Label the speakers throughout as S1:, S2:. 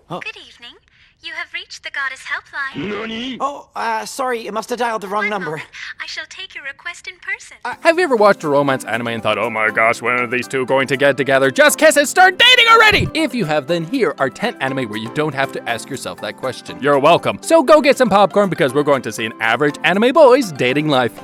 S1: Good evening. You have reached the goddess helpline.
S2: NANI?
S3: Oh, sorry, you must have dialed the wrong
S1: One
S3: number.
S1: moment. I shall take your request in person.
S2: Have you ever watched a romance anime and thought, oh my gosh, when are these two going to get together? Just kiss and start dating already! If you have, then here are 10 anime where you don't have to ask yourself that question. You're welcome. So go get some popcorn because we're going to see an average anime boy's dating life.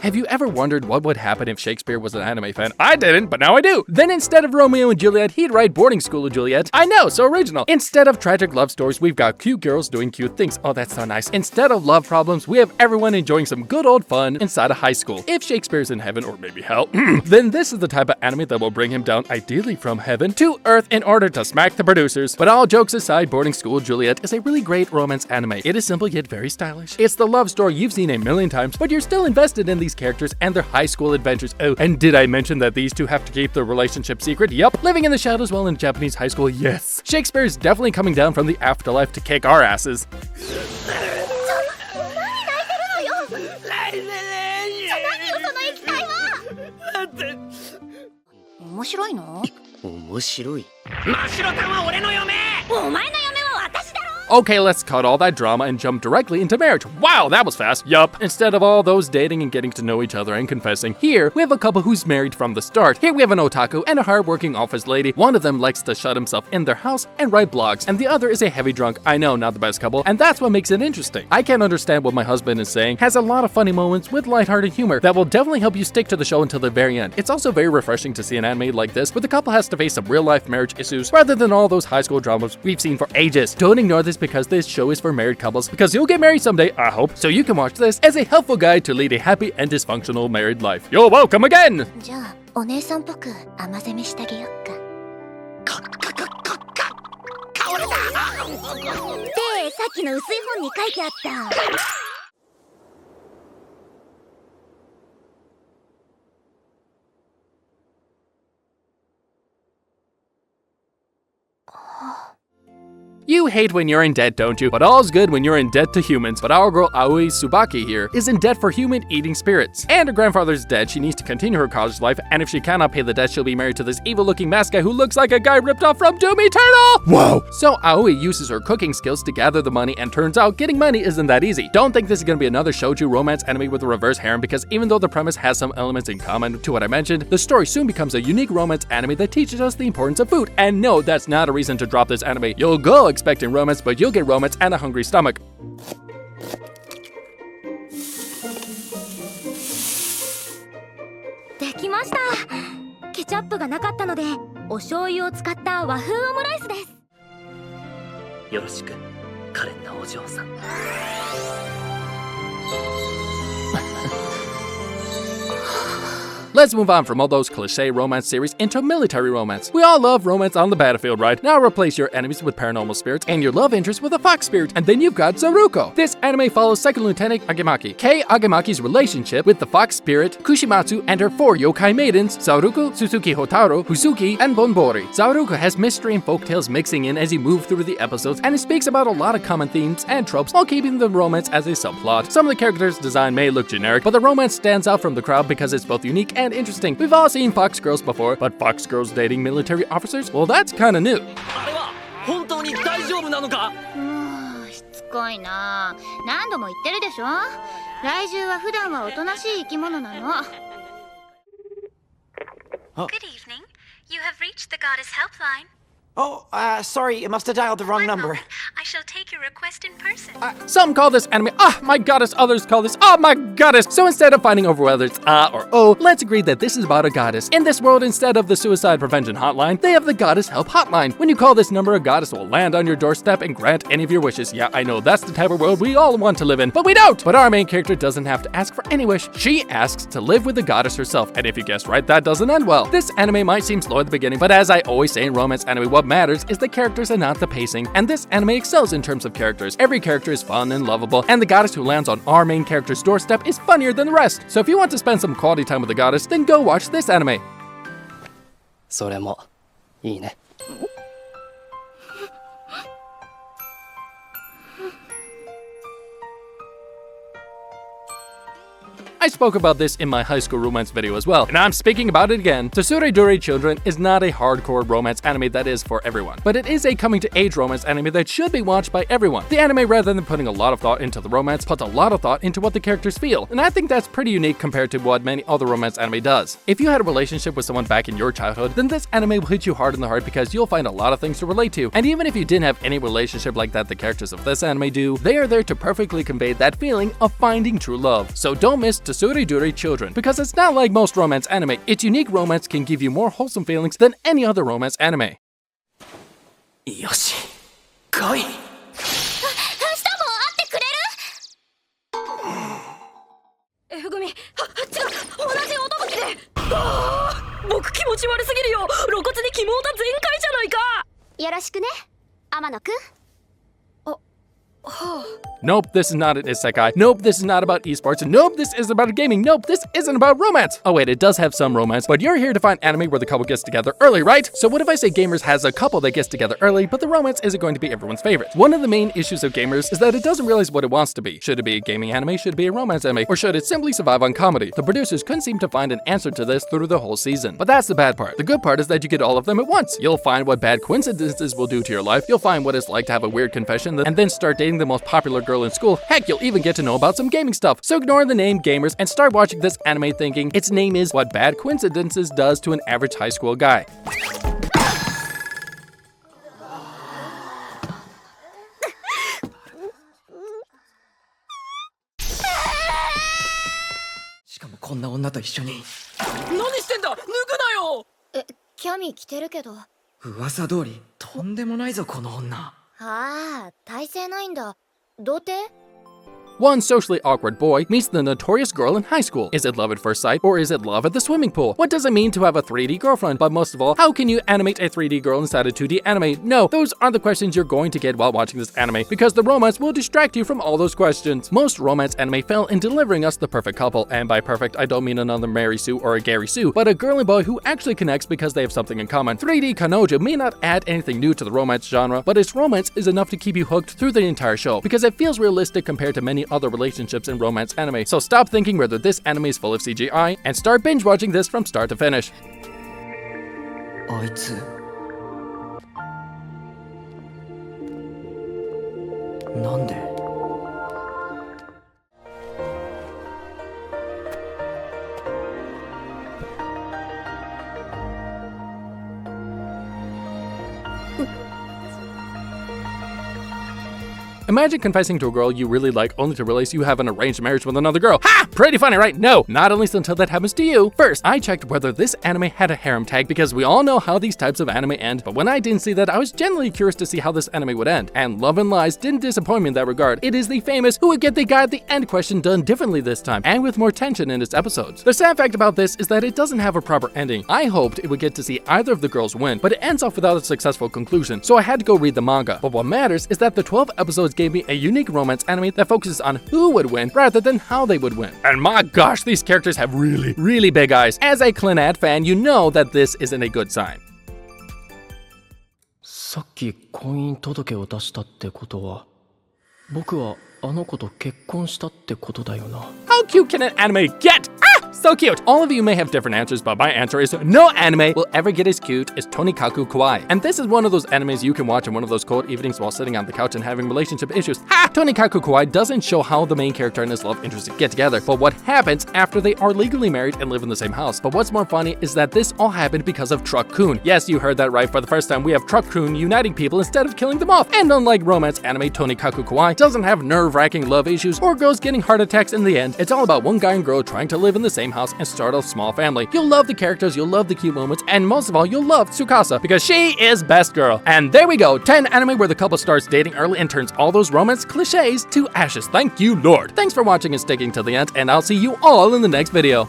S2: Have you ever wondered what would happen if Shakespeare was an anime fan? I didn't, but now I do. Then instead of Romeo and Juliet, he'd write Boarding School of Juliet. I know, so original. Instead of tragic love stories, we've got cute girls doing cute things. Oh, that's so nice. Instead of love problems, we have everyone enjoying some good old fun inside a high school. If Shakespeare's in heaven, or maybe hell, then this is the type of anime that will bring him down, ideally from heaven, to earth in order to smack the producers. But all jokes aside, Boarding School of Juliet is a really great romance anime. It is simple yet very stylish. It's the love story you've seen a million times, but you're still invested in these characters and their high school adventures. Oh, and did I mention that these two have to keep their relationship secret? Yup. Living in the shadows while in Japanese high school, yes. Shakespeare's definitely coming down from the afterlife to kick our asses. Okay, let's cut all that drama and jump directly into marriage. Wow, that was fast. Yup. Instead of all those dating and getting to know each other and confessing, here we have a couple who's married from the start. Here we have an otaku and a hardworking office lady. One of them likes to shut himself in their house and write blogs, and the other is a heavy drunk. I know, not the best couple, and that's what makes it interesting. I can't understand what my husband is saying. Has a lot of funny moments with lighthearted humor that will definitely help you stick to the show until the very end. It's also very refreshing to see an anime like this where the couple has to face some real life marriage issues rather than all those high school dramas we've seen for ages. Don't ignore this because this show is for married couples, because you'll get married someday, I hope, so you can watch this as a helpful guide to lead a happy and dysfunctional married life. You're welcome again!
S4: じゃあ、お姉さんっぽく甘攻めしてあげよっか。で、さっきの薄い本に書いてあった。
S2: You hate when you're in debt, don't you? But all's good when you're in debt to humans. But our girl Aoi Tsubaki here is in debt for human-eating spirits. And her grandfather's dead, she needs to continue her college life, and if she cannot pay the debt, she'll be married to this evil-looking mask guy who looks like a guy ripped off from Doom Eternal! Whoa! So Aoi uses her cooking skills to gather the money, and turns out getting money isn't that easy. Don't think this is gonna be another shoujo romance anime with a reverse harem, because even though the premise has some elements in common to what I mentioned, the story soon becomes a unique romance anime that teaches us the importance of food. And no, that's not a reason to drop this anime. You'll go expecting romance, but you'll get romance and a hungry stomach.
S4: できました。ケチャップがなかったので、お醤油を使った和風オムライスです。
S5: よろしく、可憐なお嬢さん。
S2: Let's move on from all those cliché romance series into military romance. We all love romance on the battlefield, right? Now replace your enemies with paranormal spirits and your love interest with a fox spirit, and then you've got Zaruko. This anime follows Second Lieutenant Agemaki, Kei Agemaki's relationship with the fox spirit Kushimatsu and her 4 yokai maidens, Zaruko, Suzuki Hotaro, Fuzuki, and Bonbori. Zaruko has mystery and folktales mixing in as you move through the episodes, and it speaks about a lot of common themes and tropes while keeping the romance as a subplot. Some of the characters' design may look generic, but the romance stands out from the crowd because it's both unique and interesting. We've all seen fox girls before, but fox girls dating military officers? Well, that's kinda new.
S5: あれは本当に大丈夫なのか？
S4: しつこいな。何度も言ってるでしょ。来獣は普段はおとなしい生き物なの。
S1: Good evening. You have reached the goddess helpline.
S3: Oh, sorry, you must have dialed the wrong
S1: One
S3: number.
S1: moment. I shall take your request in person.
S2: Some call this anime, my goddess, others call this, my goddess. So instead of fighting over whether it's or oh, let's agree that this is about a goddess. In this world, instead of the suicide prevention hotline, they have the goddess help hotline. When you call this number, a goddess will land on your doorstep and grant any of your wishes. Yeah, I know, that's the type of world we all want to live in, but we don't. But our main character doesn't have to ask for any wish. She asks to live with the goddess herself, and if you guessed right, that doesn't end well. This anime might seem slow at the beginning, but as I always say in romance anime, what matters is the characters and not the pacing, and this anime excels in terms of characters. Every character is fun and lovable, and the goddess who lands on our main character's doorstep is funnier than the rest. So if you want to spend some quality time with the goddess, then go watch this anime.
S5: それもいいね。
S2: I spoke about this in my high school romance video as well, and I'm speaking about it again. Suri Duri Children is not a hardcore romance anime that is for everyone, but it is a coming-to-age romance anime that should be watched by everyone. The anime, rather than putting a lot of thought into the romance, puts a lot of thought into what the characters feel, and I think that's pretty unique compared to what many other romance anime does. If you had a relationship with someone back in your childhood, then this anime will hit you hard in the heart because you'll find a lot of things to relate to, and even if you didn't have any relationship like that the characters of this anime do, they are there to perfectly convey that feeling of finding true love. So don't miss Suri Duri Children, because it's not like most romance anime. Its unique romance can give you more wholesome feelings than any other romance anime.
S3: よし、来い。
S4: 明日も会ってくれる？F 組、違う、同じ寿で。僕気持ち悪すぎるよ。露骨にキモータ全開じゃないか。よろしくね、天野くん。
S2: Nope, this is not an isekai. Nope, this is not about esports. Nope, this isn't about gaming. Nope, this isn't about romance. Oh wait, it does have some romance, but you're here to find anime where the couple gets together early, right? So what if I say Gamers has a couple that gets together early, but the romance isn't going to be everyone's favorite? One of the main issues of Gamers is that it doesn't realize what it wants to be. Should it be a gaming anime? Should it be a romance anime? Or should it simply survive on comedy? The producers couldn't seem to find an answer to this through the whole season. But that's the bad part. The good part is that you get all of them at once. You'll find what bad coincidences will do to your life. You'll find what it's like to have a weird confession and then start dating the most popular girl in school. Heck, you'll even get to know about some gaming stuff. So ignore the name Gamers and start watching this anime thinking its name is what bad coincidences does to an average high school guy.
S3: しかもこんな女と一緒に。
S6: 何してんだ、脱ぐなよ。
S4: キャミ着てるけど。
S3: 噂通りとんでもないぞこの女。
S4: ああ、体勢ないんだ。童貞
S2: One socially awkward boy meets the notorious girl in high school. Is it love at first sight, or is it love at the swimming pool? What does it mean to have a 3D girlfriend? But most of all, how can you animate a 3D girl inside a 2D anime? No, those aren't the questions you're going to get while watching this anime, because the romance will distract you from all those questions. Most romance anime fail in delivering us the perfect couple, and by perfect, I don't mean another Mary Sue or a Gary Sue, but a girl and boy who actually connects because they have something in common. 3D Kanojo may not add anything new to the romance genre, but its romance is enough to keep you hooked through the entire show, because it feels realistic compared to many other relationships in romance anime. So stop thinking whether this anime is full of CGI and start binge watching this from start to finish.
S3: あいつなんで
S2: Imagine confessing to a girl you really like only to realize you have an arranged marriage with another girl. Ha! Pretty funny, right? No, not at least until that happens to you. First, I checked whether this anime had a harem tag because we all know how these types of anime end, but when I didn't see that, I was genuinely curious to see how this anime would end. And Love and Lies didn't disappoint me in that regard. It is the famous who would get the guy at the end question done differently this time, and with more tension in its episodes. The sad fact about this is that it doesn't have a proper ending. I hoped it would get to see either of the girls win, but it ends off without a successful conclusion, so I had to go read the manga. But what matters is that the 12 episodes gave me a unique romance anime that focuses on who would win rather than how they would win. And my gosh, these characters have really big eyes. As a Clannad fan, you know that this isn't a good sign.
S5: さっき婚姻届を出したってことは、僕はあの子と結婚したってことだよな。
S2: How cute can an anime get? So cute! All of you may have different answers, but my answer is no anime will ever get as cute as Tonykaku Kawaii. And this is one of those animes you can watch in one of those cold evenings while sitting on the couch and having relationship issues. Ha! Tonykaku Kawaii doesn't show how the main character and his love interest get together, but what happens after they are legally married and live in the same house. But what's more funny is that this all happened because of Truck-kun. Yes, you heard that right. For the first time, we have Truck-kun uniting people instead of killing them off. And unlike romance anime, Tonykaku Kawaii doesn't have nerve-wracking love issues or girls getting heart attacks in the end. It's all about one guy and girl trying to live in the same house and start a small family. You'll love the characters, you'll love the cute moments, and most of all, you'll love Tsukasa because she is best girl. And there we go, 10 anime where the couple starts dating early and turns all those romance cliches to ashes. Thank you, Lord. Thanks for watching and sticking to the end, and I'll see you all in the next video.